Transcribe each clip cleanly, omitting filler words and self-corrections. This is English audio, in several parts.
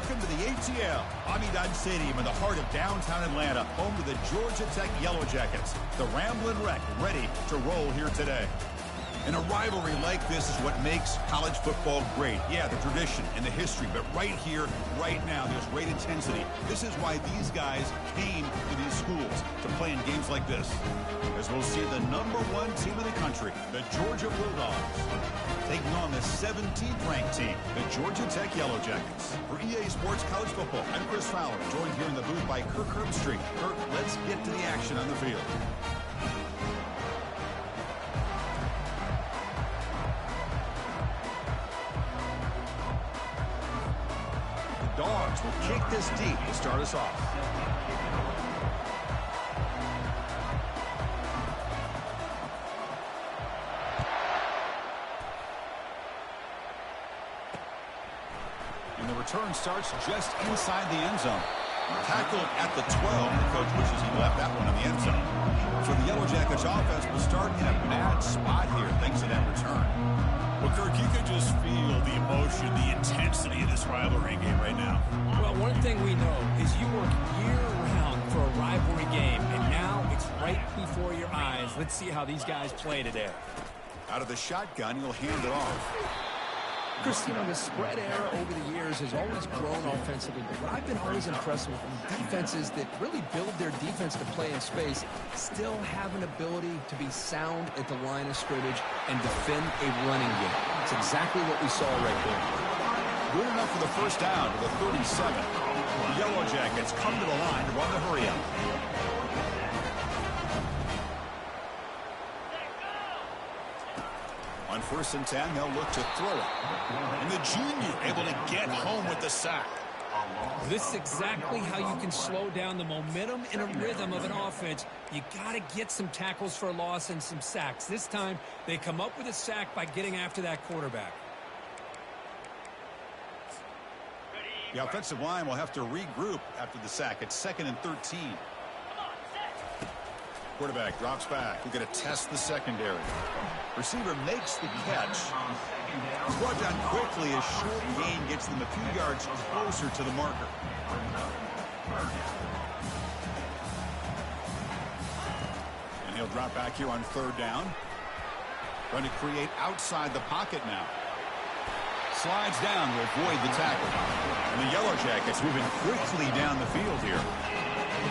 welcome to the ATL, Ami-Dade Stadium in the heart of downtown Atlanta, home to the Georgia Tech Yellow Jackets. The Ramblin' Wreck ready to roll here today. And a rivalry like this is what makes college football great. Yeah, the tradition and the history, but right here, right now, there's great intensity. This is why these guys came to these schools to play in games like this. As we'll see the #1 team in the country, the Georgia Bulldogs, taking on the 17th ranked team, the Georgia Tech Yellow Jackets. For EA Sports College Football, I'm Chris Fowler, joined here in the booth by Kirk Herbstreit. Kirk, let's get to the action on the field. Dogs will kick this deep to start us off. And the return starts just inside the end zone. Tackled at the 12. The coach wishes he left that one in the end zone. So the Yellow Jackets offense will start in a bad spot here thanks to that return. Well, Kirk, you can just feel the emotion, the intensity of this rivalry game right now. Well, one thing we know is you work year-round for a rivalry game, and now it's right before your eyes. Let's see how these guys play today. Out of the shotgun, he'll hand it off. Chris, you know, the spread era over the years has always grown offensively, but what I've been always impressed with defenses that really build their defense to play in space still have an ability to be sound at the line of scrimmage and defend a running game. It's exactly what we saw right there. Good enough for the first down to the 37. The Yellow Jackets come to the line to run the hurry-up. On 1st and 10, they'll look to throw it. And the junior able to get home with the sack. This is exactly how you can slow down the momentum and a rhythm of an offense. You got to get some tackles for a loss and some sacks. This time, they come up with a sack by getting after that quarterback. The offensive line will have to regroup after the sack. It's 2nd and 13. Quarterback drops back. We're going to test the secondary. Receiver makes the catch. Brought down quickly. A short gain gets them a few yards closer to the marker. And he'll drop back here on 3rd down. Trying to create outside the pocket now. Slides down to avoid the tackle. And the Yellow Jackets moving quickly down the field here.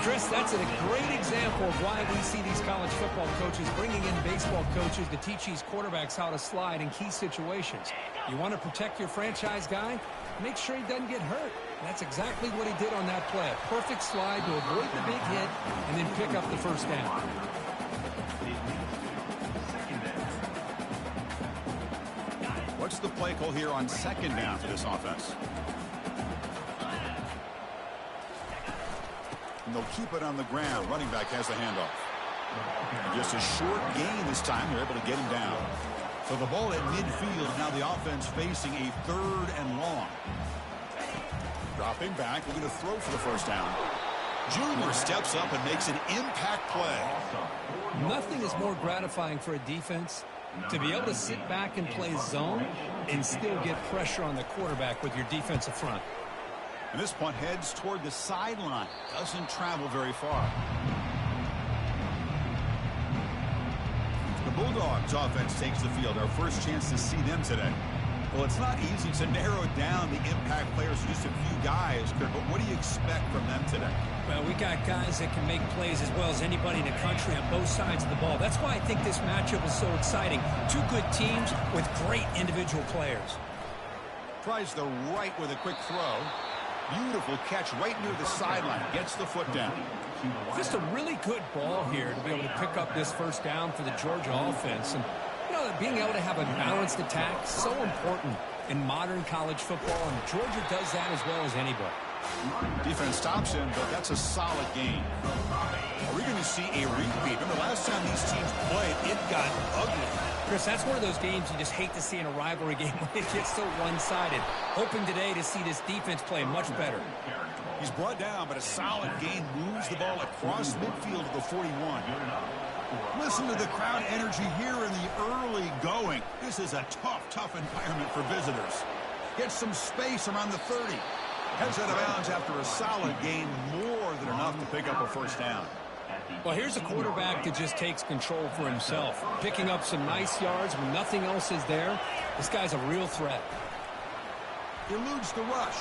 Chris, that's a great example of why we see these college football coaches bringing in baseball coaches to teach these quarterbacks how to slide in key situations. You want to protect your franchise guy? Make sure he doesn't get hurt. That's exactly what he did on that play. A perfect slide to avoid the big hit and then pick up the first down. What's the play call here on 2nd down for this offense? And they'll keep it on the ground. Running back has the handoff. And just a short gain this time. They're able to get him down. So the ball at midfield. Now the offense facing a 3rd and long. Dropping back. We're going to throw for the first down. Junior steps up and makes an impact play. Nothing is more gratifying for a defense to be able to sit back and play zone and still get pressure on the quarterback with your defensive front. And this punt heads toward the sideline. Doesn't travel very far. The Bulldogs offense takes the field. Our first chance to see them today. Well, it's not easy to narrow down the impact players to just a few guys, Kirk, but what do you expect from them today? Well, we got guys that can make plays as well as anybody in the country on both sides of the ball. That's why I think this matchup is so exciting. Two good teams with great individual players. Tries the right with a quick throw. Beautiful catch right near the sideline. Gets the foot down. Just a really good ball here to be able to pick up this first down for the Georgia offense. And, you know, being able to have a balanced attack, so important in modern college football. And Georgia does that as well as anybody. Defense stops him, but that's a solid gain. Are we going to see a repeat? Remember, last time these teams played, it got ugly. Chris, that's one of those games you just hate to see in a rivalry game when it gets so one-sided. Hoping today to see this defense play much better. He's brought down, but a solid gain moves the ball across midfield to the 41. Listen to the crowd energy here in the early going. This is a tough environment for visitors. Gets some space around the 30. Heads out of bounds after a solid gain, more than enough to pick up a first down. Well, here's a quarterback that just takes control for himself, picking up some nice yards when nothing else is there. This guy's a real threat. Eludes the rush.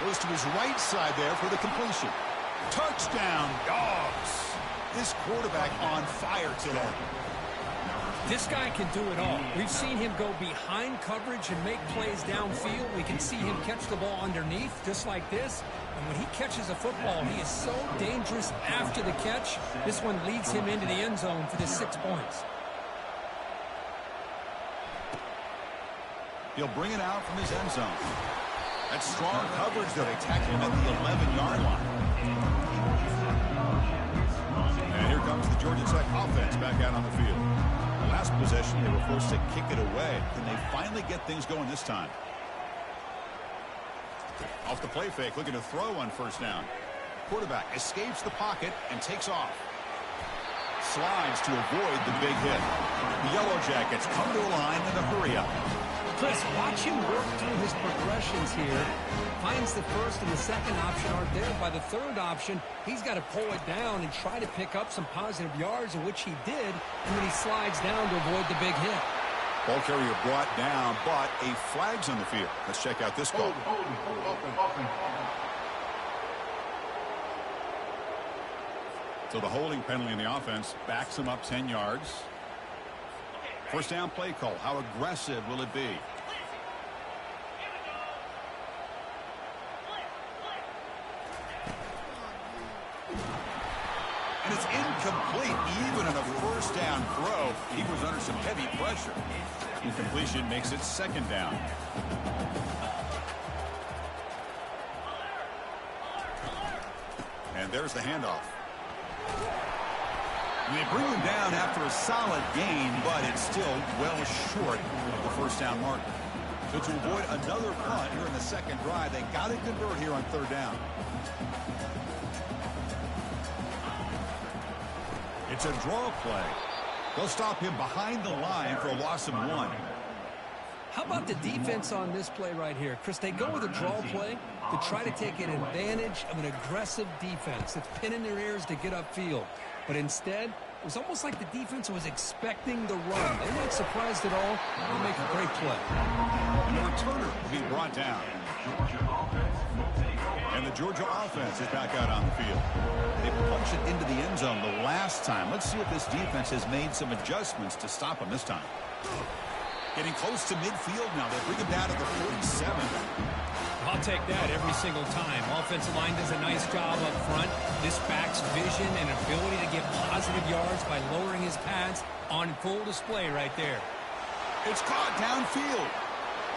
Goes to his right side there for the completion. Touchdown, Dogs. This quarterback on fire today. This guy can do it all. We've seen him go behind coverage and make plays downfield. We can see him catch the ball underneath, just like this. And when he catches a football, he is so dangerous after the catch. This one leads him into the end zone for the 6 points. He'll bring it out from his end zone. That's strong coverage, though. They tackle him at the 11-yard line. And here comes the Georgia Tech offense back out on the field. Last possession, they were forced to kick it away. Can they finally get things going this time? Off the play fake, looking to throw on first down. Quarterback escapes the pocket and takes off. Slides to avoid the big hit. The Yellow Jackets come to a line in a hurry up. Chris, watch him work through his progressions here. Finds the first and the second option aren't there. By the third option, he's got to pull it down and try to pick up some positive yards, in which he did, and then he slides down to avoid the big hit. Ball carrier brought down, but a flag's on the field. Let's check out this call. So the holding penalty in the offense backs him up 10 yards. First down play call. How aggressive will it be? And it's incomplete. Even on a first down throw, he was under some heavy pressure. Incompletion makes it second down. And there's the handoff. And they bring him down after a solid gain, but it's still well short of the first down marker. So to avoid another punt here in the second drive, they got to convert here on third down. It's a draw play. They'll stop him behind the line for a loss of 1. How about the defense on this play right here? Chris, they go with a draw play to try to take an advantage of an aggressive defense that's pinning their ears to get upfield. But instead, it was almost like the defense was expecting the run. They're not surprised at all. They make a great play. And the returner will be brought down. And the Georgia offense is back out on the field. They punched it into the end zone the last time. Let's see if this defense has made some adjustments to stop them this time. Getting close to midfield now. They bring him down to the 47. I'll take that every single time. Offensive line does a nice job up front. This back's vision and ability to get positive yards by lowering his pads on full display right there. It's caught downfield.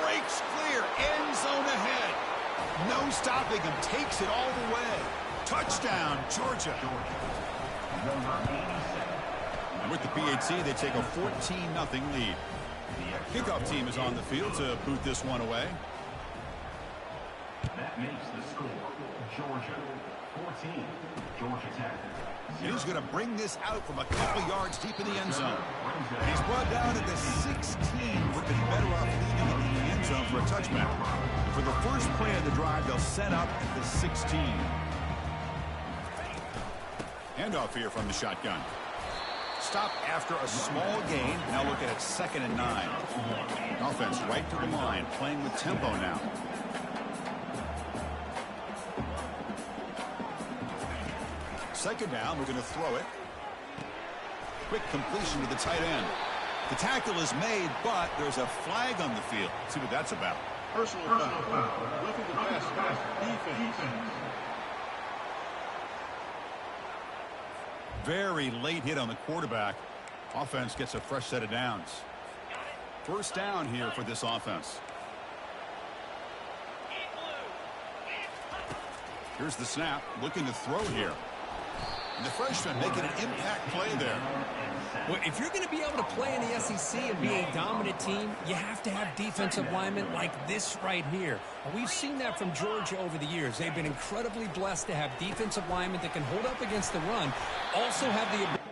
Breaks clear. End zone ahead. No stopping him. Takes it all the way. Touchdown, Georgia. And with the PAT, they take a 14-0 lead. Kickoff team is on the field to boot this one away. That makes the score Georgia 14, Georgia Tech. And he's going to bring this out from a couple yards deep in the end zone. And he's brought down at the 16. Would have been better off leaving it in the end zone for a touchback. For the first play of the drive, they'll set up at the 16. Handoff here from the shotgun. Stop after a small gain. Now look at it, 2nd and 9. Offense right to the line, playing with tempo now. Second down, we're going to throw it. Quick completion to the tight end. The tackle is made, but there's a flag on the field. Let's see what that's about. Personal foul. Roughing the pass. Defense. Very late hit on the quarterback. Offense gets a fresh set of downs. First down here for this offense. Here's the snap. Looking to throw here. And the freshman making an impact play there. Well, if you're going to be able to play in the SEC and be a dominant team, you have to have defensive linemen like this right here. And we've seen that from Georgia over the years. They've been incredibly blessed to have defensive linemen that can hold up against the run, also have the ability.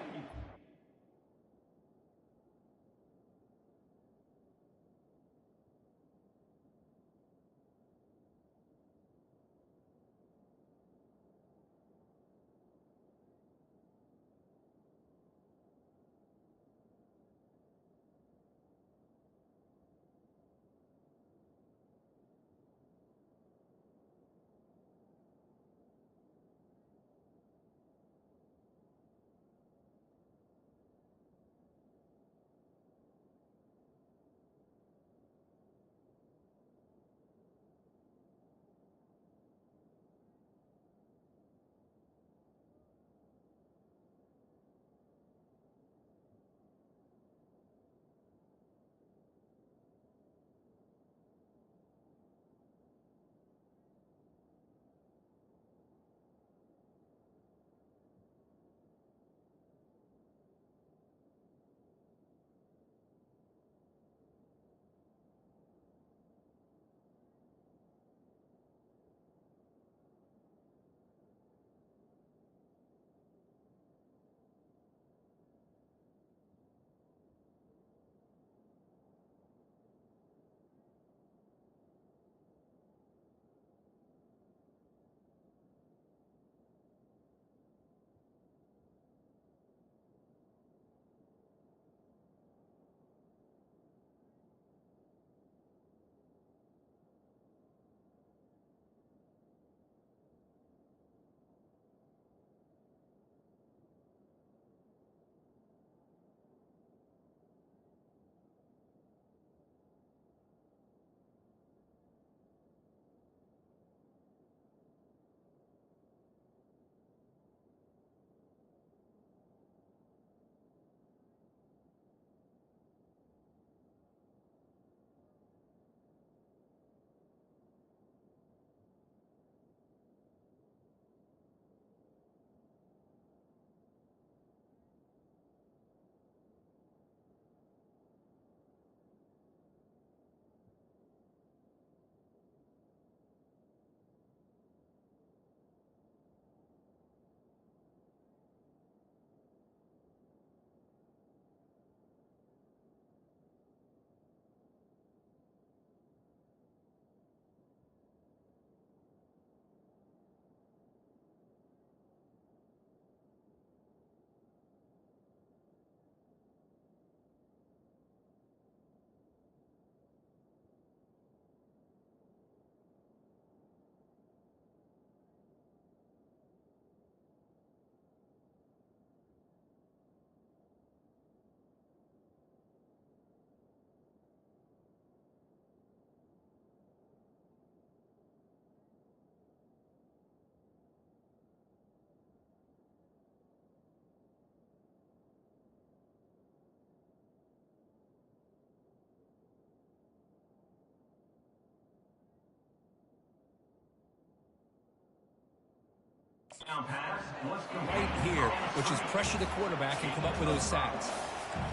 Right here, which is pressure the quarterback and come up with those sacks.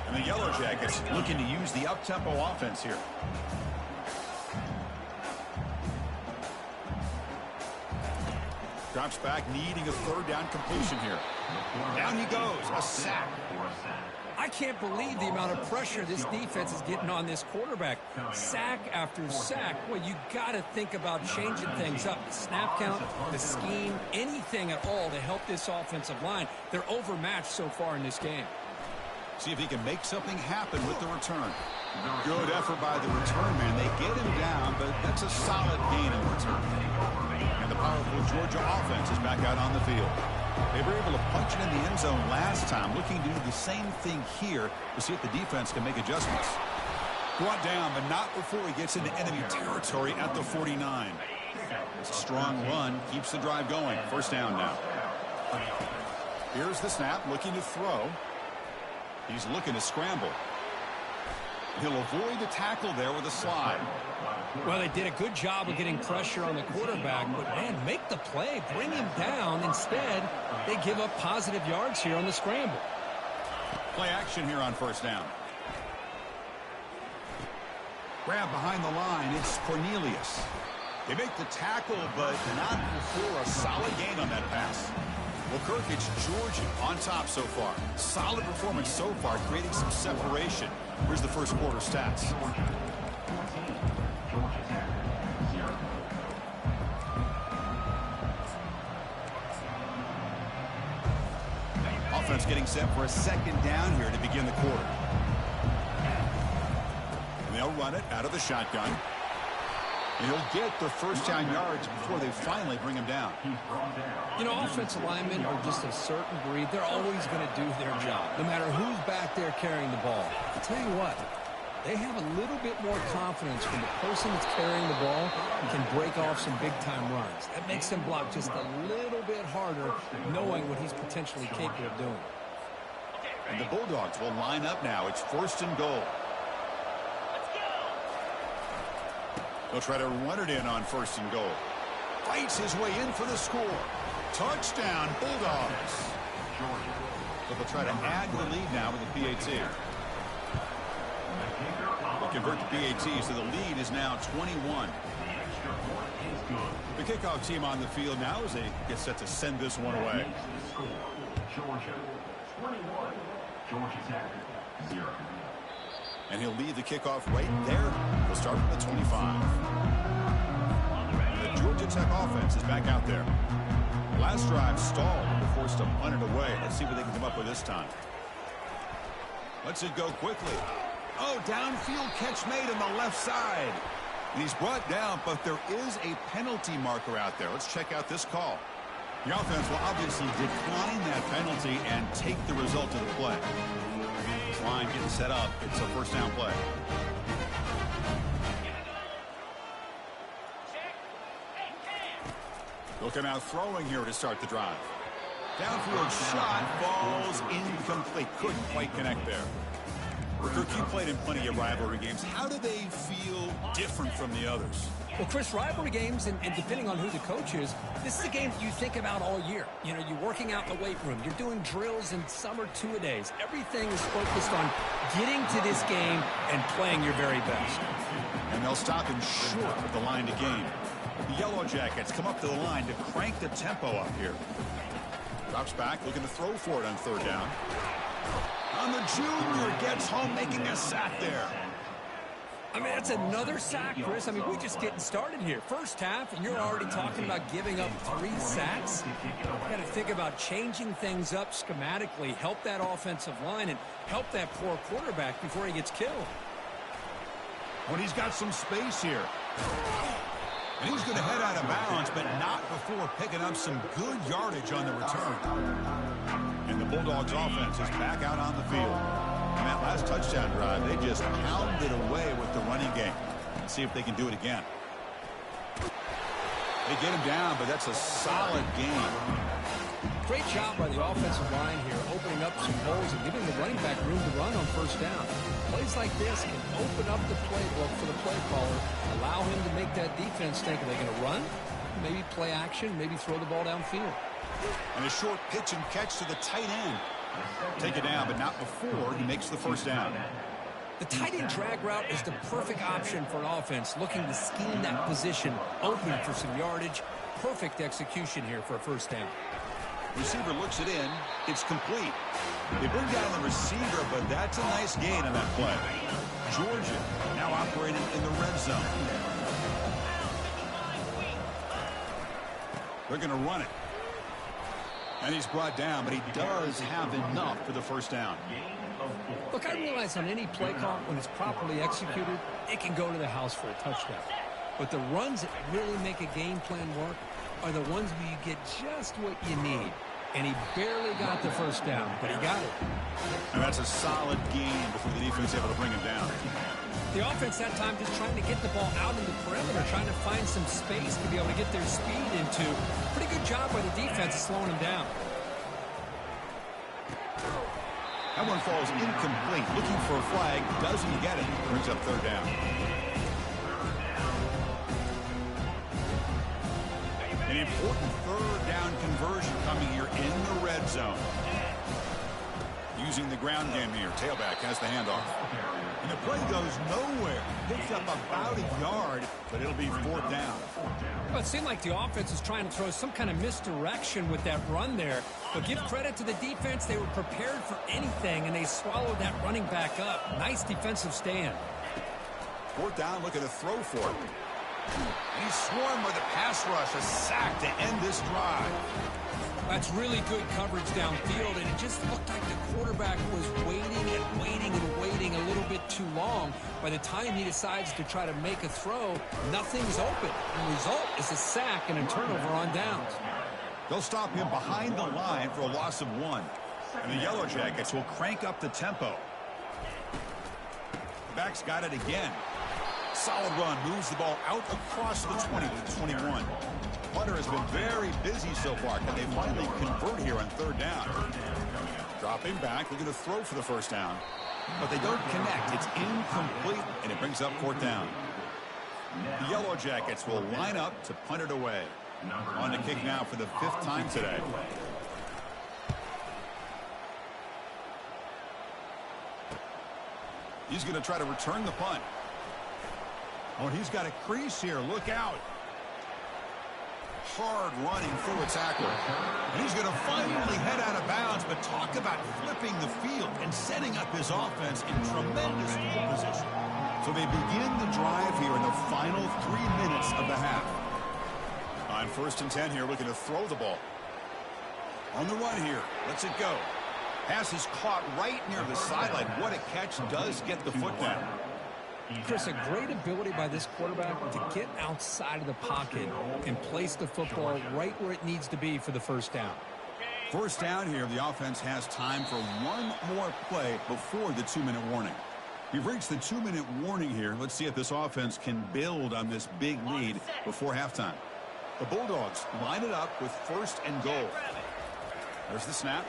And the Yellow Jackets looking to use the up-tempo offense here. Drops back, needing a third down completion here. Down he goes, a sack. I can't believe the amount of pressure this defense is getting on this quarterback. Sack after sack. Well, you got to think about changing things up. The snap count, the scheme, anything at all to help this offensive line. They're overmatched so far in this game. See if he can make something happen with the return. Good effort by the return man. They get him down, but that's a solid gain in return. And the powerful Georgia offense is back out on the field. They were able to punch it in the end zone last time, looking to do the same thing here to see if the defense can make adjustments. Brought down, but not before he gets into enemy territory at the 49. It's a strong run, keeps the drive going. First down now. Here's the snap, looking to throw. He's looking to scramble. He'll avoid the tackle there with a slide. Well, they did a good job of getting pressure on the quarterback, but, man, make the play. Bring him down. Instead, they give up positive yards here on the scramble. Play action here on first down. Grab behind the line. It's Cornelius. They make the tackle, but not before a solid gain on that pass. Well, Kirk, it's Georgia on top so far. Solid performance so far, creating some separation. Here's the first quarter stats. Offense getting set for a second down here to begin the quarter. And they'll run it out of the shotgun. And he'll get the first down yards before they finally bring him down. You know, offensive linemen are just a certain breed. They're always going to do their job, no matter who's back there carrying the ball. I'll tell you what, they have a little bit more confidence when the person that's carrying the ball can break off some big-time runs. That makes them block just a little bit harder, knowing what he's potentially capable of doing. And the Bulldogs will line up now. It's first and goal. They'll try to run it in on first and goal. Fights his way in for the score. Touchdown, Bulldogs. So they'll try to add to the lead now with the PAT. They'll convert the PAT, so the lead is now 21. The kickoff team on the field now as they get set to send this one away. Georgia 21, Georgia Tech 0. And he'll lead the kickoff right there. He'll start from the 25. The Georgia Tech offense is back out there. Last drive stalled and they're forced to punt it away. Let's see what they can come up with this time. Lets it go quickly. Oh, downfield catch made on the left side. And he's brought down, but there is a penalty marker out there. Let's check out this call. The offense will obviously decline that penalty and take the result of the play. This line getting set up. It's a first down play. They'll come out throwing here to start the drive. Downfield shot falls incomplete. Couldn't quite connect there. Kirk, you played in plenty of rivalry games. How do they feel different from the others? Well, Chris, rivalry games, and depending on who the coach is, this is a game that you think about all year. You know, you're working out in the weight room. You're doing drills in summer two-a-days. Everything is focused on getting to this game and playing your very best. And they'll stop him short of the line to gain. The Yellow Jackets come up to the line to crank the tempo up here. Drops back, looking to throw for it on third down. And the junior gets home, making a sack there. I mean, that's another sack, Chris. I mean, we're just getting started here. First half, and you're already talking about giving up 3 sacks. You got to think about changing things up schematically, help that offensive line, and help that poor quarterback before he gets killed. When he's got some space here. And he's going to head out of bounds, but not before picking up some good yardage on the return. And the Bulldogs offense is back out on the field. And that last touchdown drive, they just pounded away with the running game. Let's see if they can do it again. They get him down, but that's a solid game. Great job by the offensive line here, opening up some holes and giving the running back room to run on first down. Plays like this can open up the playbook for the play caller, allow him to make that defense think, are they going to run? Maybe play action, maybe throw the ball downfield. And a short pitch and catch to the tight end. Take it down, but not before he makes the first down. The tight end drag route is the perfect option for an offense looking to scheme that position open for some yardage. Perfect execution here for a first down. Receiver looks it in. It's complete. They bring down the receiver, but that's a nice gain on that play. Georgia now operating in the red zone. They're going to run it. And he's brought down, but he does have enough for the first down. Look, I realize on any play call, when it's properly executed, it can go to the house for a touchdown. But the runs that really make a game plan work are the ones where you get just what you need. And he barely got the first down, but he got it. And that's a solid gain before the defense is able to bring him down. The offense that time just trying to get the ball out in the perimeter, trying to find some space to be able to get their speed into. Pretty good job by the defense slowing him down. That one falls incomplete. Looking for a flag, doesn't get it. Brings up third down. An important third down conversion coming here in the red zone. Using the ground game here. Tailback has the handoff. And the play goes nowhere. Picks up about a yard, but it'll be fourth down. Well, it seemed like the offense was trying to throw some kind of misdirection with that run there. But give credit to the defense. They were prepared for anything, and they swallowed that running back up. Nice defensive stand. Fourth down, looking to throw for it. And he's swarmed by the pass rush. A sack to end this drive. That's really good coverage downfield, and it just looked like the quarterback was waiting and waiting and waiting a little bit too long. By the time he decides to try to make a throw, nothing's open. The result is a sack and a turnover on downs. They'll stop him behind the line for a loss of 1. And the Yellow Jackets will crank up the tempo. The back's got it again. Solid run, moves the ball out across the 20 to the 21. Hunter has been very busy so far. Can they finally convert here on third down? Dropping back, looking to throw for the first down. But they don't connect. It's incomplete, and it brings up fourth down. The Yellow Jackets will line up to punt it away. On the kick now for the 5th time today. He's going to try to return the punt. Oh, and he's got a crease here. Look out. Hard running through a tackler. And he's going to finally head out of bounds, but talk about flipping the field and setting up his offense in tremendous field position. So they begin the drive here in the final 3 minutes of the half. On 1st and 10 here, looking to throw the ball. On the run here, lets it go. Pass is caught right near the sideline. What a catch, does get the foot down. Chris, a great ability by this quarterback to get outside of the pocket and place the football right where it needs to be for the first down. First down here, the offense has time for one more play before the 2-minute warning. We've reached the 2-minute warning here. Let's see if this offense can build on this big lead before halftime. The Bulldogs line it up with 1st and goal. There's the snap.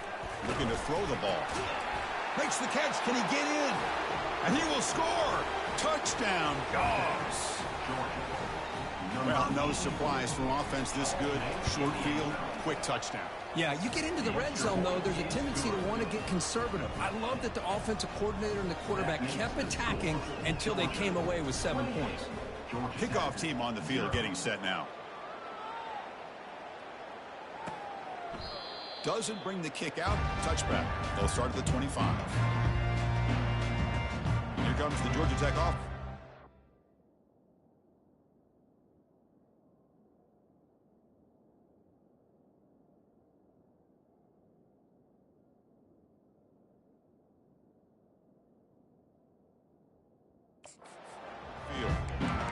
Looking to throw the ball. Makes the catch. Can he get in? And he will score. Touchdown, Dogs. Well, no surprise from offense this good. Short field, quick touchdown. Yeah, you get into the red zone, though, there's a tendency to want to get conservative. I love that the offensive coordinator and the quarterback kept attacking until they came away with 7 points. Kickoff team on the field getting set now. Doesn't bring the kick out. Touchback. They'll start at the 25. Here comes the Georgia Tech off.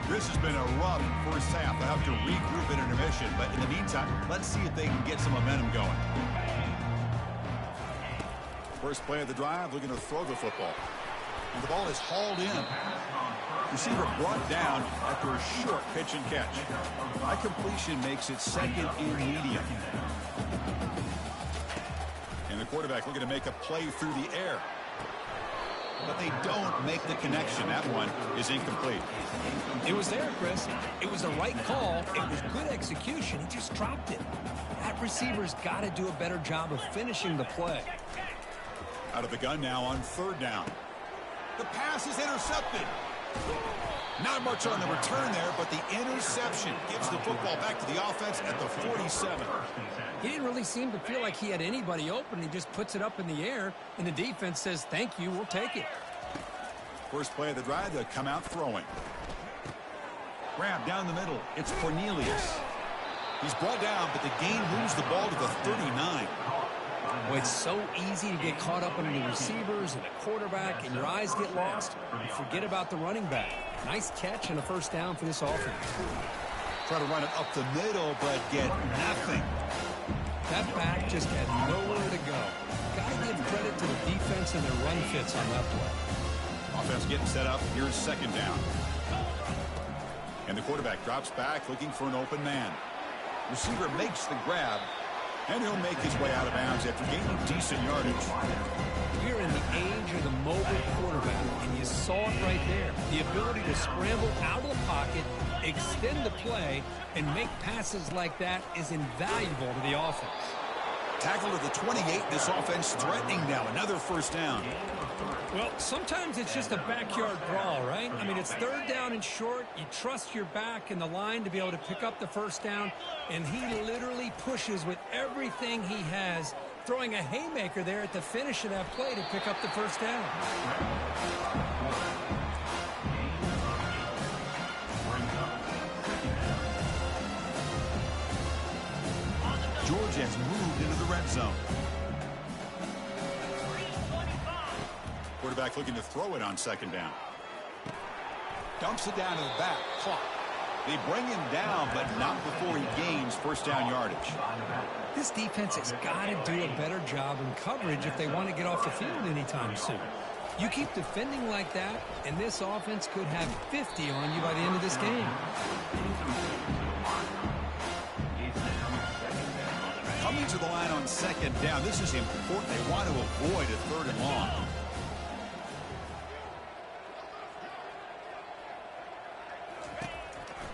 This has been a rough first half. They'll have to regroup at intermission, but in the meantime, let's see if they can get some momentum going. First play of the drive, looking to throw the football. And the ball is hauled in. Receiver brought down after a short pitch and catch. High completion makes it 2nd and medium. And the quarterback looking to make a play through the air. but they don't make the connection. That one is incomplete. It was there, Chris. It was the right call. It was good execution. He just dropped it. That receiver's got to do a better job of finishing the play. Out of the gun now on third down. The pass is intercepted. Not much on the return there, but the interception gives the football back to the offense at the 47. He didn't really seem to feel like he had anybody open. He just puts it up in the air, and the defense says, thank you, we'll take it. First play of the drive, they'll come out throwing. Grab down the middle. It's Cornelius. He's brought down, but the gain moves the ball to the 39. Well, it's so easy to get caught up in the receivers and the quarterback, and your eyes get lost. You forget about the running back. Nice catch and a first down for this offense. Try to run it up the middle, but get nothing. That back just had nowhere to go. Got to give credit to the defense and their run fits on that play. Offense getting set up. Here's second down. And the quarterback drops back looking for an open man. Receiver makes the grab, and he'll make his way out of bounds after gaining decent yardage. We're in the age of the mobile quarterback, and you saw it right there. The ability to scramble out of the pocket, extend the play, and make passes like that is invaluable to the offense. Tackle to the 28. This offense threatening now. Another first down. Well, sometimes it's just a backyard brawl, right? I mean, it's third down and short. You trust your back and the line to be able to pick up the first down, and he literally pushes with everything he has, throwing a haymaker there at the finish of that play to pick up the first down. Georgia has moved into the red zone. Quarterback looking to throw it on second down. Dumps it down to the back. Clock. They bring him down, but not before he gains first down yardage. This defense has got to do a better job in coverage if they want to get off the field anytime soon. You keep defending like that, and this offense could have 50 on you by the end of this game. Coming to the line on second down. This is important. They want to avoid a third and long.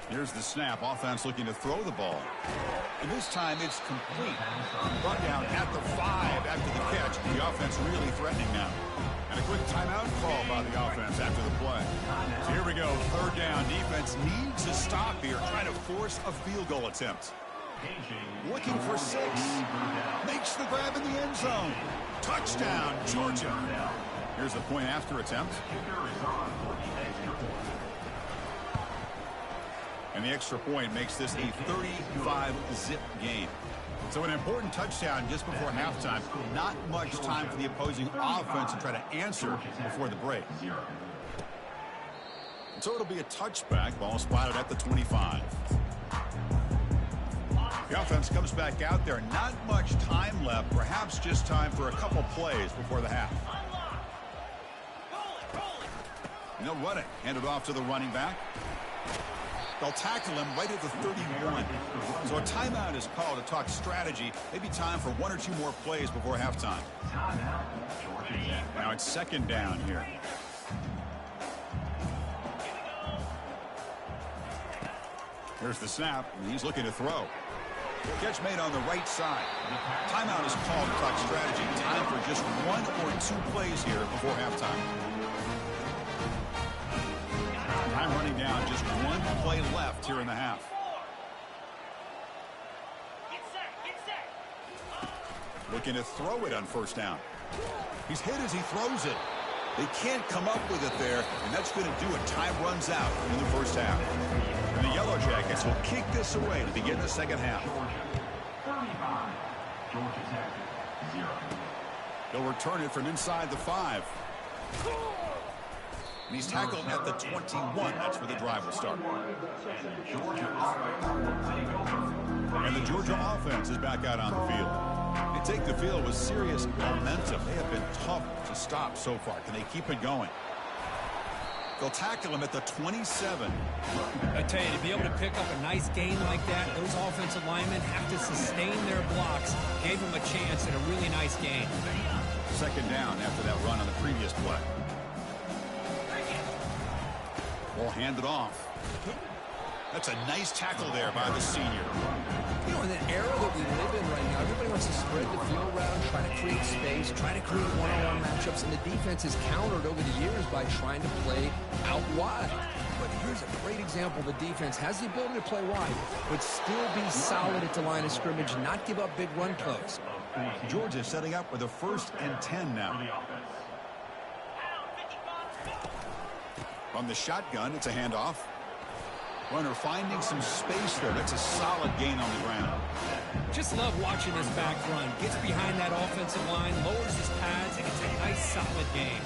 Here's the snap. Offense looking to throw the ball. And this time it's complete. Brought down at the 5 after the catch. The offense really threatening now. And a quick timeout call by the offense after the play. So here we go. Third down. Defense needs to stop here. Trying to force a field goal attempt. Looking for 6. Makes the grab in the end zone. Touchdown, Georgia. Here's the point after attempt. And the extra point makes this a 35-zip game. So an important touchdown just before halftime. Not much time for the opposing offense to try to answer before the break. And so it'll be a touchback. Ball spotted at the 25. The offense comes back out there. Not much time left. Perhaps just time for a couple plays before the half. No running. Hand it off to the running back. They'll tackle him right at the 31. So a timeout is called to talk strategy. Maybe time for 1 or 2 more plays before halftime. Now it's second down here. Here's the snap. And he's looking to throw. Catch made on the right side. Timeout is called to talk strategy. Time for just 1 or 2 plays here before halftime. Time running down, just 1 play left here in the half. Looking to throw it on first down. He's hit as he throws it. They can't come up with it there, and that's going to do it. Time runs out in the first half. And the Yellow Jackets will kick this away to begin the second half. They'll return it from inside the 5. And he's tackled at the 21. That's where the drive will start. And the Georgia offense is back out on the field. They take the field with serious momentum. They have been tough to stop so far. Can they keep it going? They'll tackle him at the 27. I tell you, to be able to pick up a nice gain like that, those offensive linemen have to sustain their blocks. Gave them a chance at a really nice gain. Second down after that run on the previous play. Will hand it off. That's a nice tackle there by the senior. You know, in the era that we live in right now, everybody wants to spread the field around, trying to create space, trying to create one-on-one matchups, and the defense is countered over the years by trying to play out wide. But here's a great example. The defense has the ability to play wide, but still be solid at the line of scrimmage, not give up big run plays. Georgia setting up with a 1st and 10 now. From the shotgun, it's a handoff. Runner finding some space there. That's a solid gain on the ground. Just love watching this back run. Gets behind that offensive line, lowers his pads, and it's a nice, solid game.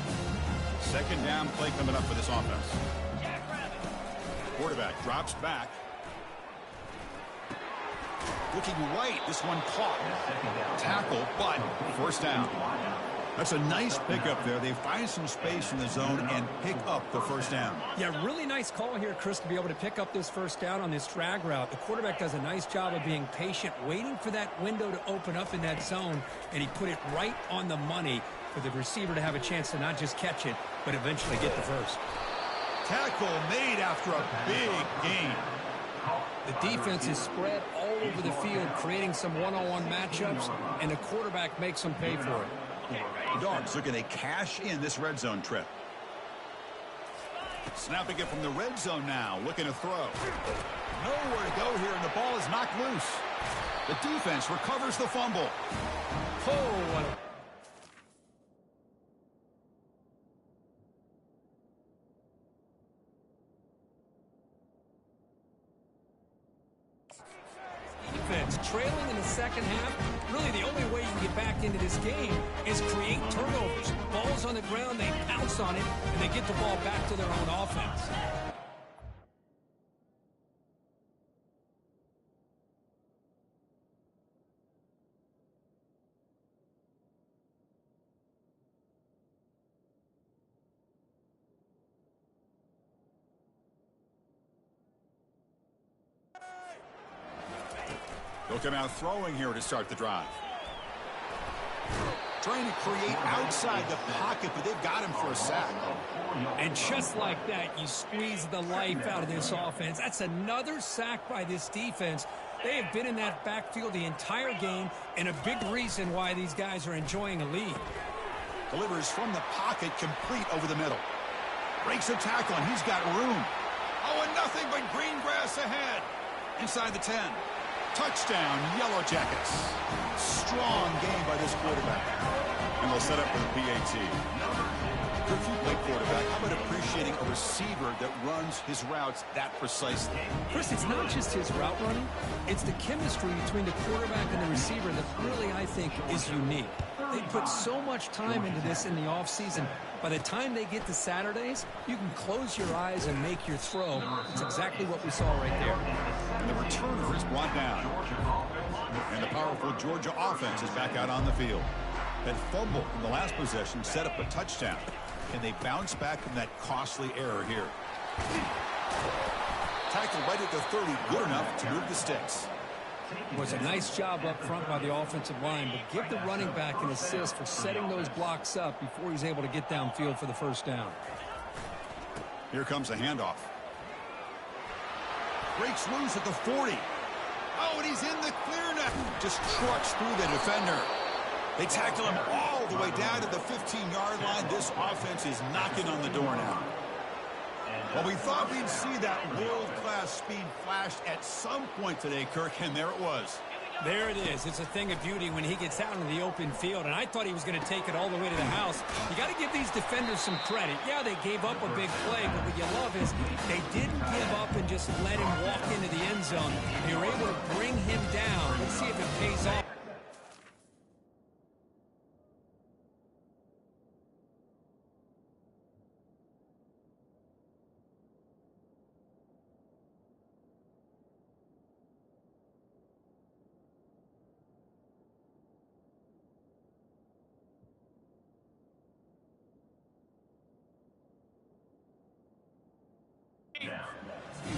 2nd down play coming up for this offense. Quarterback drops back. Looking right. This one caught. Tackle, but 1st down. That's a nice pickup there. They find some space in the zone and pick up the 1st down. Yeah, really nice call here, Chris, to be able to pick up this 1st down on this drag route. The quarterback does a nice job of being patient, waiting for that window to open up in that zone, and he put it right on the money for the receiver to have a chance to not just catch it, but eventually get the 1st. Tackle made after a big gain. The defense is spread all over the field, creating some one-on-one matchups, and the quarterback makes them pay for it. The Dogs looking to cash in this red zone trip. Snapping it from the red zone now, looking to throw. Nowhere to go here, and the ball is knocked loose. The defense recovers the fumble. Oh, what a... Defense trailing in the 2nd half. Really, the only way you can get back into this game is create turnovers. Ball's on the ground, they pounce on it, and they get the ball back to their own offense. They'll come out throwing here to start the drive. Trying to create outside the pocket, but they've got him for a sack. And just like that, you squeeze the life out of this offense. That's another sack by this defense. They have been in that backfield the entire game, and a big reason why these guys are enjoying a lead. Delivers from the pocket, complete over the middle. Breaks a tackle, and he's got room. Oh, and nothing but green grass ahead. Inside the 10. Touchdown, Yellow Jackets. Strong game by this quarterback. And they'll set up for the PAT. If you play quarterback, how about appreciating a receiver that runs his routes that precisely? Chris, it's not just his route running. It's the chemistry between the quarterback and the receiver that really, I think, is unique. They put so much time into this in the offseason. By the time they get to Saturdays, you can close your eyes and make your throw. It's exactly what we saw right there. And the returner is brought down. And the powerful Georgia offense is back out on the field. That fumble in the last possession set up a touchdown. And they bounce back from that costly error here. Tackle right at the 30, good enough to move the sticks. It was a nice job up front by the offensive line, but give the running back an assist for setting those blocks up before he's able to get downfield for the 1st down. Here comes a handoff. Breaks loose at the 40. Oh, and he's in the clear now. Just trucks through the defender. They tackle him all the way down to the 15-yard line. This offense is knocking on the door now. Well, we thought we'd see that world-class speed flashed at some point today, Kirk, and there it was. There it is. It's a thing of beauty when he gets out in the open field, and I thought he was going to take it all the way to the house. You got to give these defenders some credit. Yeah, they gave up a big play, but what you love is they didn't give up and just let him walk into the end zone. They were able to bring him down. Let's see if it pays off.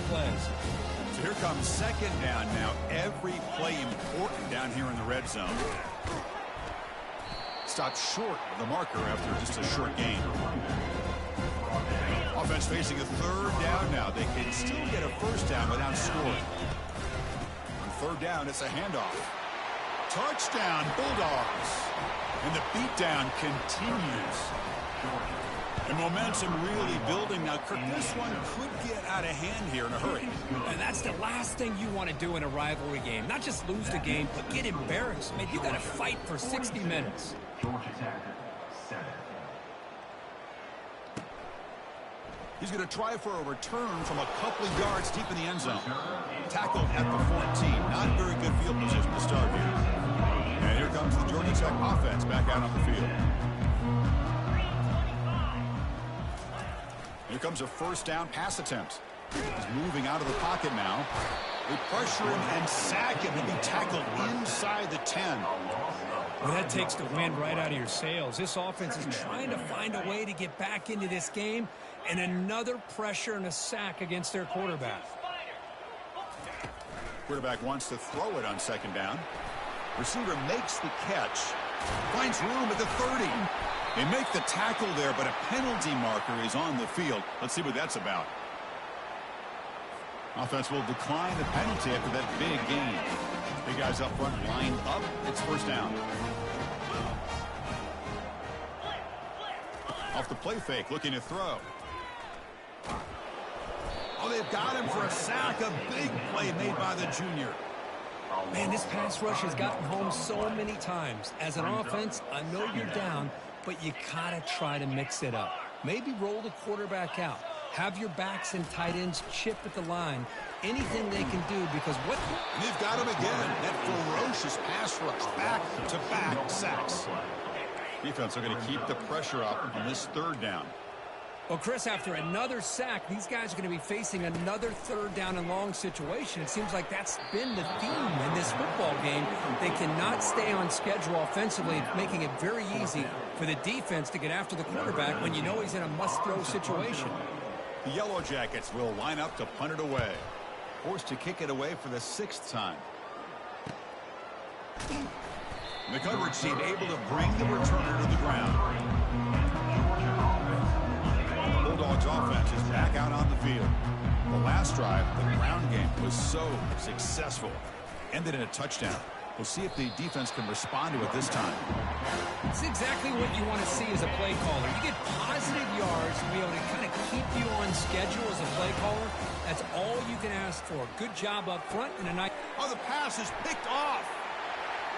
Plays. So here comes 2nd down now. Every play important down here in the red zone. Stopped short of the marker after just a short gain. Offense is facing a third down now. They can still get a first down without scoring. On third down, it's a handoff. Touchdown, Bulldogs. And the beatdown continues. And momentum really building. Now, Kirk, this one could get out of hand here in a hurry. And that's the last thing you want to do in a rivalry game. Not just lose the game, but get embarrassed. Man, you got to fight for 60 minutes. Georgia Tech, 7. He's going to try for a return from a couple of yards deep in the end zone. Tackled at the 14. Not very good field position to start here. And here comes the Georgia Tech offense back out on the field. Here comes a first down pass attempt. He's moving out of the pocket now. They pressure him and sack him. He'll be tackled inside the 10. Well, that takes the wind right out of your sails. This offense is trying to find a way to get back into this game, and another pressure and a sack against their quarterback. Quarterback wants to throw it on second down. Receiver makes the catch. Finds room at the 30. They make the tackle there, but a penalty marker is on the field. Let's see what that's about. Offense will decline the penalty after that big gain. Big guys up front line up. It's first down. Off the play fake, looking to throw. Oh, they've got him for a sack. A big play made by the junior. Man, this pass rush has gotten home so many times. As an offense, I know you're down, but you gotta try to mix it up. Maybe roll the quarterback out. Have your backs and tight ends chip at the line. Anything they can do, because what... And they've got him again. That ferocious pass rush. Back-to-back sacks. Defense are going to keep the pressure up on this third down. Well, Chris, after another sack, these guys are going to be facing another third down and long situation. It seems like that's been the theme in this football game. They cannot stay on schedule offensively, making it very easy for the defense to get after the quarterback when you know he's in a must-throw situation. The Yellow Jackets will line up to punt it away. Forced to kick it away for the 6th time. The coverage team able to bring the returner to the ground. Bulldogs offense is back out on the field. The last drive, the ground game, was so successful. Ended in a touchdown. We'll see if the defense can respond to it this time. It's exactly what you want to see as a play caller. You get positive yards to be able to kind of keep you on schedule as a play caller. That's all you can ask for. Good job up front and a nice... Oh, the pass is picked off.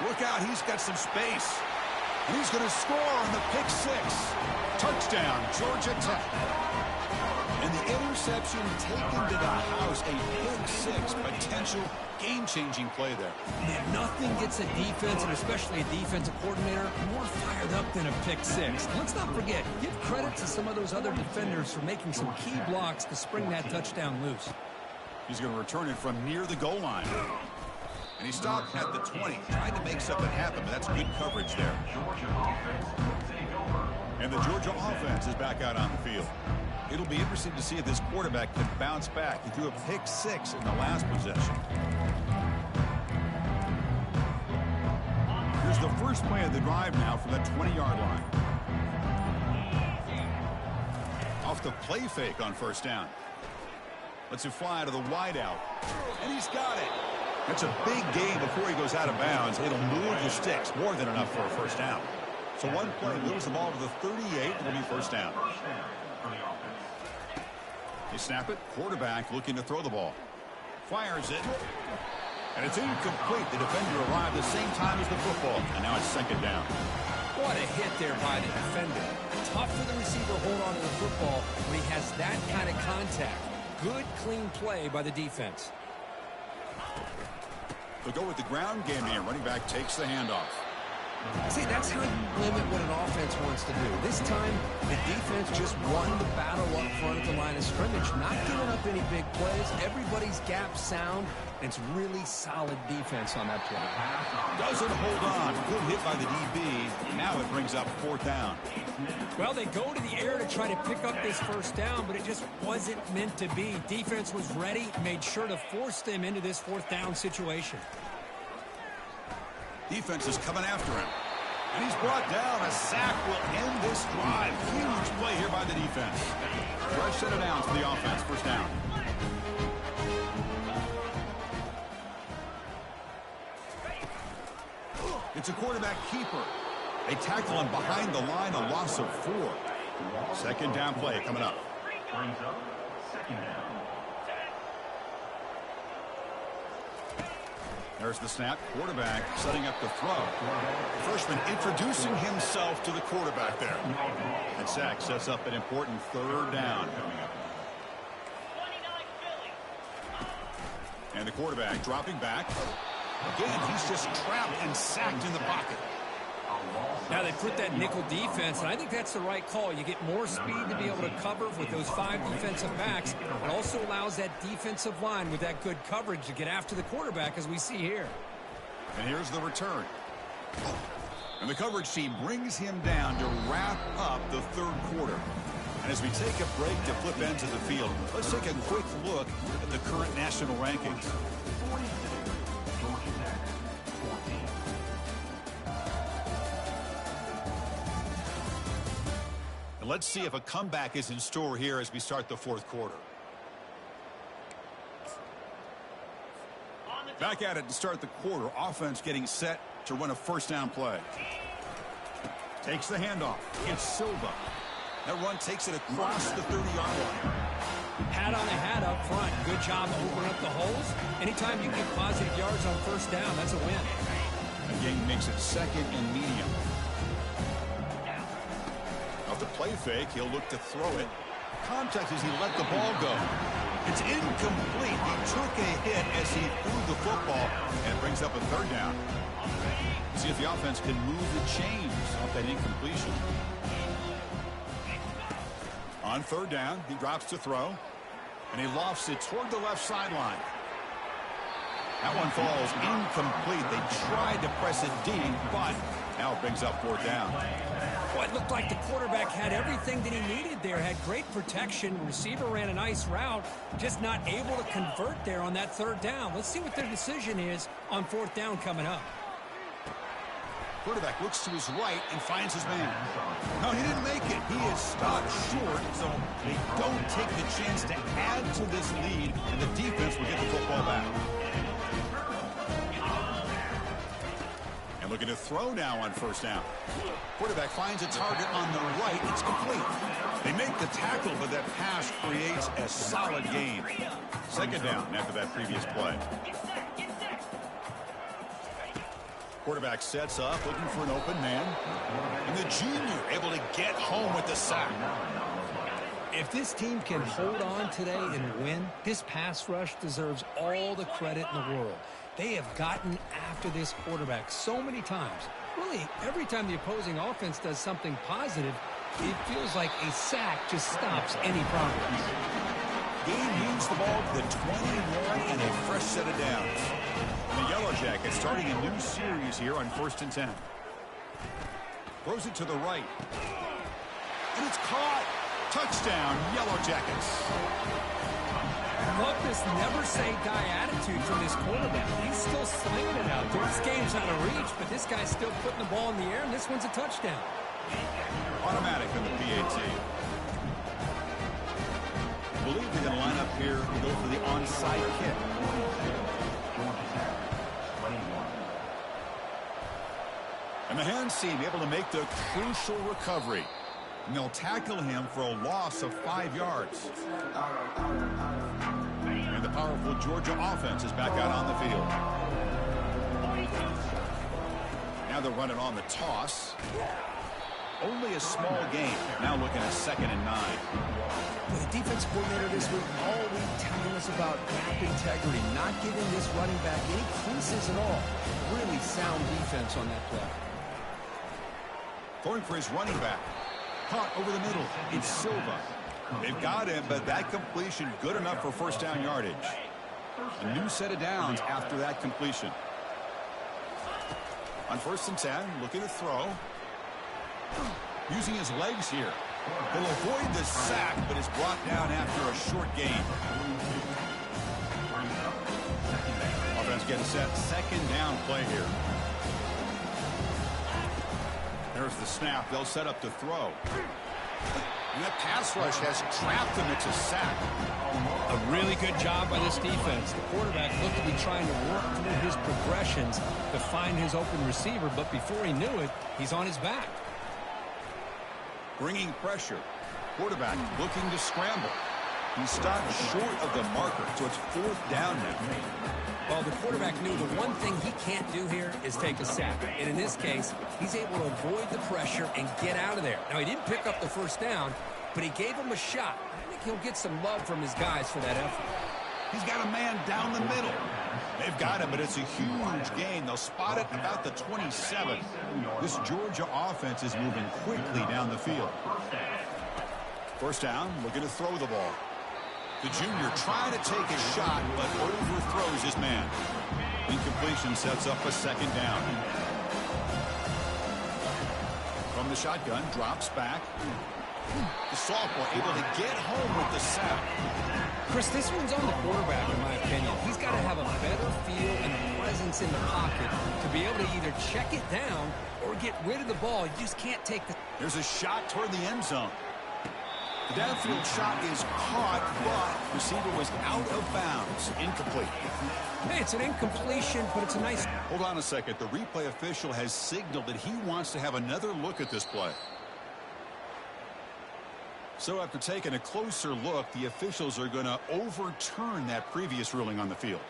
Look out, he's got some space. And he's going to score on the pick 6. Touchdown, Georgia Tech. And the interception taken to the house. A pick 6, potential game-changing play there. Man, nothing gets a defense, and especially a defensive coordinator, more fired up than a pick 6. And let's not forget, give credit to some of those other defenders for making some key blocks to spring that touchdown loose. He's going to return it from near the goal line. And he stopped at the 20, trying to make something happen, but that's good coverage there. And the Georgia offense is back out on the field. It'll be interesting to see if this quarterback can bounce back. He threw a pick 6 in the last possession. Here's the first play of the drive now from that 20-yard line. Off the play fake on first down. Lets it fly to the wideout. And he's got it. That's a big gain before he goes out of bounds. It'll move the sticks. More than enough for a first down. So one play moves the ball to the 38. It'll be first down. They snap it. Quarterback looking to throw the ball. Fires it. And it's incomplete. The defender arrived the same time as the football. And now it's second down. What a hit there by the defender. Tough for the receiver to hold on to the football when he has that kind of contact. Good, clean play by the defense. They'll go with the ground game here. Running back takes the handoff. See, that's how you limit what an offense wants to do. This time, the defense just won the battle up front at the line of scrimmage, not giving up any big plays. Everybody's gap sound, and it's really solid defense on that play. Doesn't hold on. Good hit by the DB. Now it brings up fourth down. Well, they go to the air to try to pick up this first down, but it just wasn't meant to be. Defense was ready, made sure to force them into this fourth down situation. Defense is coming after him. And he's brought down. A sack will end this drive. Huge play here by the defense. Fresh set of downs for the offense. First down. It's a quarterback keeper. They tackle him behind the line, a loss of 4. Second down play coming up. Brings up second down. There's the snap. Quarterback setting up the throw. Freshman introducing himself to the quarterback there. And sack sets up an important third down coming up. And the quarterback dropping back. Again, he's just trapped and sacked in the pocket. Now they put that nickel defense, and I think that's the right call. You get more speed to be able to cover with those 5 defensive backs. It also allows that defensive line with that good coverage to get after the quarterback, as we see here. And here's the return. And the coverage team brings him down to wrap up the third quarter. And as we take a break to flip ends of the field, let's take a quick look at the current national rankings. Let's see if a comeback is in store here as we start the fourth quarter. Back at it to start the quarter. Offense getting set to run a first down play. Takes the handoff. It's Silva. That run takes it across the 30-yard line. Hat on the hat up front. Good job opening up the holes. Anytime you get positive yards on first down, that's a win. Again, makes it second and medium. Off the play fake, he'll look to throw it. Contact as he let the ball go. It's incomplete. He took a hit as he threw the football, and it brings up a third down. See if the offense can move the chains off that incompletion. On third down, he drops to throw, and he lofts it toward the left sideline. That one falls incomplete. They tried to press it deep, but now it brings up fourth down. Well, it looked like the quarterback had everything that he needed there. Had great protection. Receiver ran a nice route. Just not able to convert there on that third down. Let's see what their decision is on fourth down coming up. Quarterback looks to his right and finds his man. No, he didn't make it. He is stopped short, so they don't take the chance to add to this lead, and the defense will get the football back. And looking to throw now on first down. Quarterback finds a target on the right. It's complete. They make the tackle, but that pass creates a solid gain. Second down after that previous play. Quarterback sets up, looking for an open man. And the junior able to get home with the sack. If this team can hold on today and win, this pass rush deserves all the credit in the world. They have gotten after this quarterback so many times. Really, every time the opposing offense does something positive, it feels like a sack just stops any progress. Gain moves the ball to the 21 and a fresh set of downs. And the Yellow Jackets starting a new series here on 1st and 10. Throws it to the right. And it's caught. Touchdown, Yellow Jackets. I love this never-say-die attitude from this quarterback. He's still slinging it out there. This game's out of reach, but this guy's still putting the ball in the air, and this one's a touchdown. Automatic on the PAT. I believe they're going to line up here and go for the onside kick. And the hands team able to make the crucial recovery. And they'll tackle him for a loss of 5 yards. And the powerful Georgia offense is back out on the field. Now they're running on the toss. Only a small gain. Now looking at 2nd and 9. Well, the defense coordinator this week all week telling us about gap integrity, not giving this running back any creases at all. Really sound defense on that play. Going for his running back. Caught over the middle. It's Silva. They've got him, but that completion good enough for first down yardage. A new set of downs after that completion. On 1st and 10, looking to throw. Using his legs here. He'll avoid the sack, but is brought down after a short gain. Offense getting set. 2nd down play here. There's the snap. They'll set up to throw. And that pass rush has trapped him. It's a sack. A really good job by this defense. The quarterback looked to be trying to work through his progressions to find his open receiver, but before he knew it, he's on his back. Bringing pressure. Quarterback looking to scramble. He stopped short of the marker, so it's 4th down now. Well, the quarterback knew the one thing he can't do here is take a sack. And in this case, he's able to avoid the pressure and get out of there. Now, he didn't pick up the first down, but he gave him a shot. I think he'll get some love from his guys for that effort. He's got a man down the middle. They've got him, but it's a huge gain. They'll spot it about the 27. This Georgia offense is moving quickly down the field. First down, looking to throw the ball. The junior trying to take a shot, but overthrows his man. Incompletion sets up a 2nd down. From the shotgun, drops back. The sophomore able to get home with the sack. Chris, this one's on the quarterback, in my opinion. He's got to have a better feel and presence in the pocket to be able to either check it down or get rid of the ball. You just can't take the... There's a shot toward the end zone. The downfield shot is caught, but receiver was out of bounds. Incomplete. Hey, it's an incompletion, but it's a nice... Hold on a second. The replay official has signaled that he wants to have another look at this play. So after taking a closer look, the officials are going to overturn that previous ruling on the field.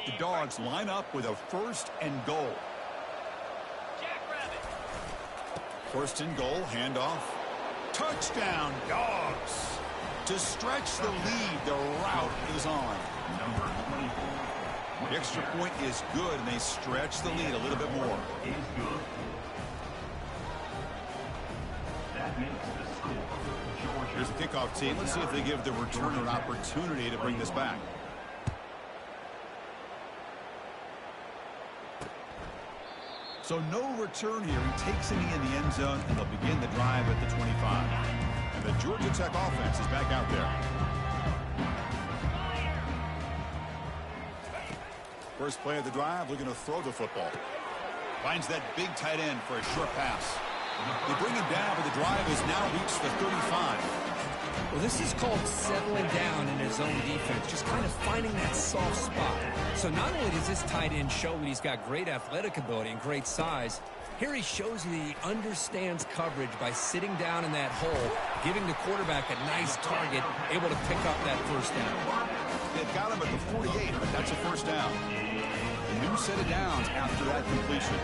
The Dogs line up with a 1st and goal. 1st and goal, handoff. Touchdown, Dogs. To stretch the lead, the route is on. The extra point is good, and they stretch the lead a little bit more. Here's the kickoff team. Let's see if they give the returner an opportunity to bring this back. So no return here. He takes it in the end zone, and they'll begin the drive at the 25. And the Georgia Tech offense is back out there. First play of the drive, looking to throw the football. Finds that big tight end for a short pass. They bring him down, but the drive has now reached the 35. Well, this is called settling down in his own defense, just kind of finding that soft spot. So not only does this tight end show that he's got great athletic ability and great size, here he shows you that he understands coverage by sitting down in that hole, giving the quarterback a nice target, able to pick up that first down. They've got him at the 48, but that's a first down. A new set of downs after that completion.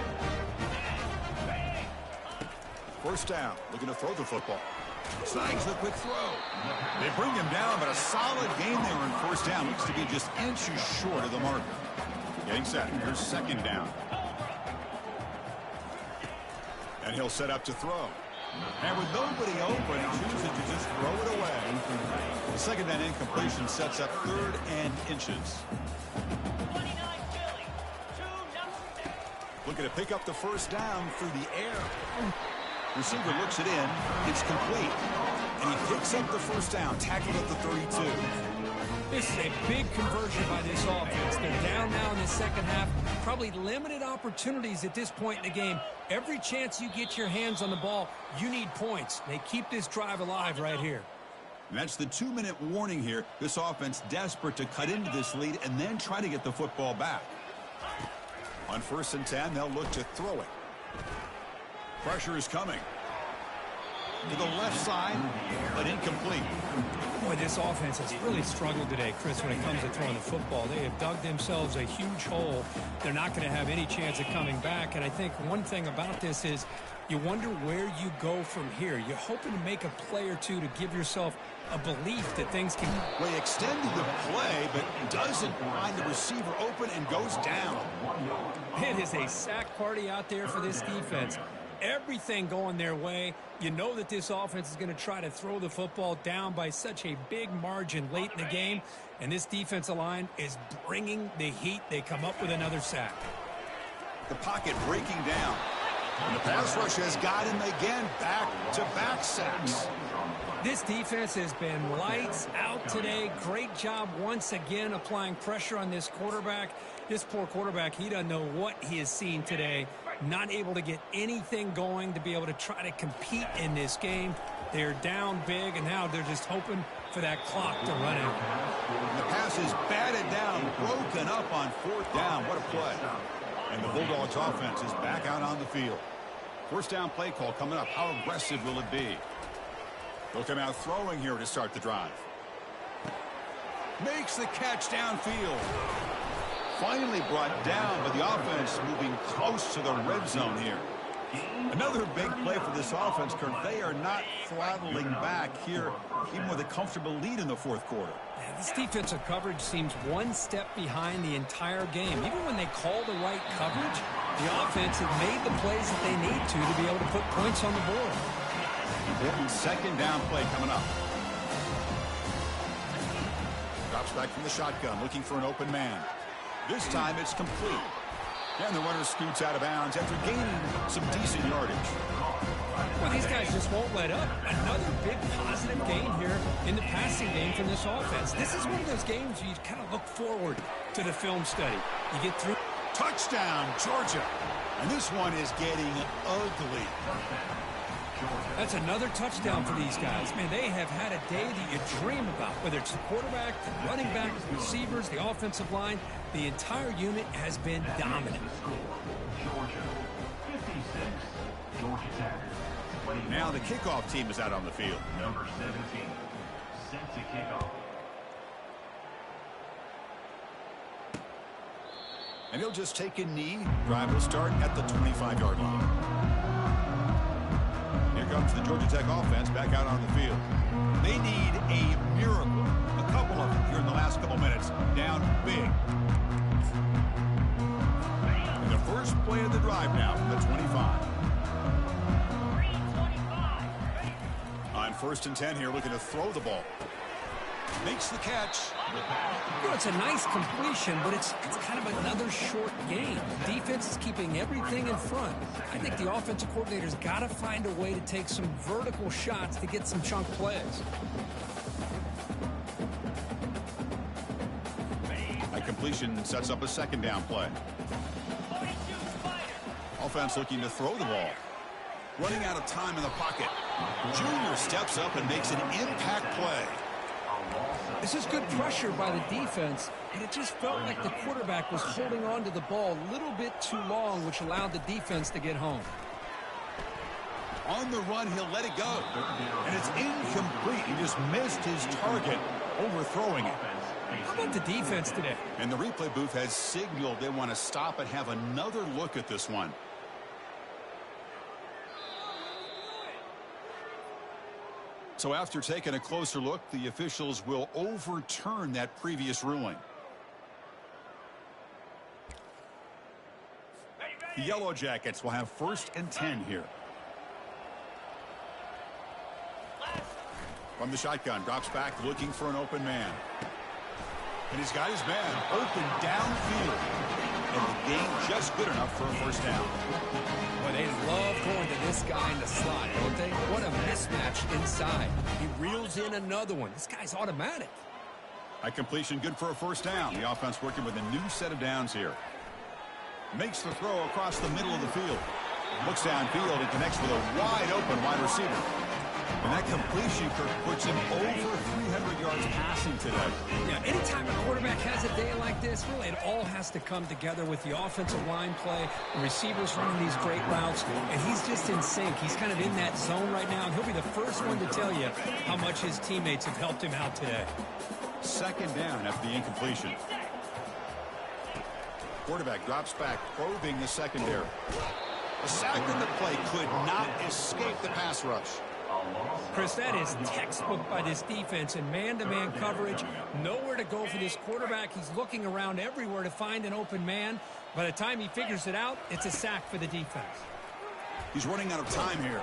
First down, looking to throw the football. Snags the quick throw. They bring him down, but a solid gain there in first down. Looks to be just inches short of the marker. Getting set. Here's 2nd down. And he'll set up to throw. And with nobody open, he chooses to just throw it away. The 2nd down incompletion sets up 3rd and inches. Looking to pick up the first down through the air. Receiver looks it in. It's complete. And he picks up the first down, tackled at the 32. This is a big conversion by this offense. They're down now in the second half. Probably limited opportunities at this point in the game. Every chance you get your hands on the ball, you need points. They keep this drive alive right here. And that's the 2-minute warning here. This offense desperate to cut into this lead and then try to get the football back. On 1st and 10, they'll look to throw it. Pressure is coming. To the left side, but incomplete. Boy, this offense has really struggled today, Chris, when it comes to throwing the football. They have dug themselves a huge hole. They're not going to have any chance of coming back. And I think one thing about this is you wonder where you go from here. You're hoping to make a play or two to give yourself a belief that things can... Well, he extended the play, but doesn't find the receiver open and goes down. It is a sack party out there for this defense. Everything going their way. You know that this offense is going to try to throw the football down by such a big margin late in the game. And this defensive line is bringing the heat. They come up with another sack. The pocket breaking down. And the pass rush has got him again. Back-to-back sacks. This defense has been lights out today. Great job once again applying pressure on this quarterback. This poor quarterback, he doesn't know what he has seen today. Not able to get anything going to be able to try to compete in this game. They're down big, and now they're just hoping for that clock to run out. The pass is batted down, broken up on 4th down. What a play. And the Bulldogs offense is back out on the field. 1st down play call coming up. How aggressive will it be? They'll come out throwing here to start the drive. Makes the catch downfield. Finally brought down, but the offense moving close to the red zone here. Another big play for this offense, Kirk. They are not throttling back here, even with a comfortable lead in the 4th quarter. Yeah, this defensive coverage seems one step behind the entire game. Even when they call the right coverage, the offense has made the plays that they need to be able to put points on the board. Important 2nd down play coming up. Drops back from the shotgun, looking for an open man. This time it's complete. And the runner scoots out of bounds after gaining some decent yardage. Well, these guys just won't let up. Another big positive gain here in the passing game from this offense. This is one of those games where you kind of look forward to the film study. You get through. Touchdown, Georgia. And this one is getting ugly. That's another touchdown for these guys. Man, they have had a day that you dream about, whether it's the quarterback, the running back, the receivers, the offensive line. The entire unit has been dominant. Georgia 56, Georgia Tech. Now the kickoff team is out on the field. Number 17, set to kick off. And he'll just take a knee. Drive will start at the 25-yard line. Here comes the Georgia Tech offense back out on the field. They need a miracle. A couple of them here in the last couple minutes. Down big. And the first play of the drive now from the 25. On 1st and 10 here, looking to throw the ball. Makes the catch. You know, it's a nice completion, but it's kind of another short game. The defense is keeping everything in front. I think the offensive coordinator's got to find a way to take some vertical shots to get some chunk plays. A completion sets up a 2nd down play. Offense looking to throw the ball. Running out of time in the pocket. Junior steps up and makes an impact play. This is good pressure by the defense, and it just felt like the quarterback was holding on to the ball a little bit too long, which allowed the defense to get home. On the run, he'll let it go. And it's incomplete. He just missed his target, overthrowing it. How about the defense today? And the replay booth has signaled they want to stop and have another look at this one. So after taking a closer look, the officials will overturn that previous ruling. The Yellow Jackets will have 1st and 10 here. From the shotgun, drops back looking for an open man. And he's got his man open downfield. And the game just good enough for a 1st down. Well, they love going to this guy in the slot, don't they? What a mismatch inside. He reels in another one. This guy's automatic. A completion good for a 1st down. The offense working with a new set of downs here. Makes the throw across the middle of the field. Looks downfield and connects with a wide open wide receiver. And that completion, Kirk, puts him over 300 yards passing today. Yeah, anytime a quarterback has a day like this, really it all has to come together with the offensive line play, the receivers running these great routes, and he's just in sync. He's kind of in that zone right now, and he'll be the first one to tell you how much his teammates have helped him out today. 2nd down after the incompletion. Quarterback drops back, probing the secondary. A sack in the play could not escape the pass rush. Chris, that is textbook by this defense in man-to-man coverage. Nowhere to go for this quarterback. He's looking around everywhere to find an open man. By the time he figures it out, it's a sack for the defense. He's running out of time here.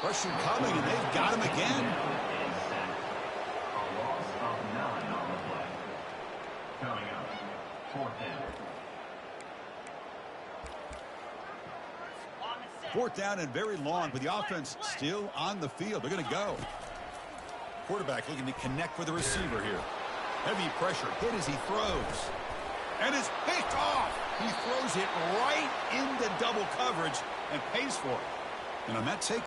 Pressure coming, and they've got him again. A loss of 9 on the play. Coming up, 4th down. 4th down and very long, but the offense still on the field. They're going to go. quarterback looking to connect with the receiver here. Heavy pressure hit as he throws. And it's picked off. He throws it right into double coverage and pays for it. And on that take,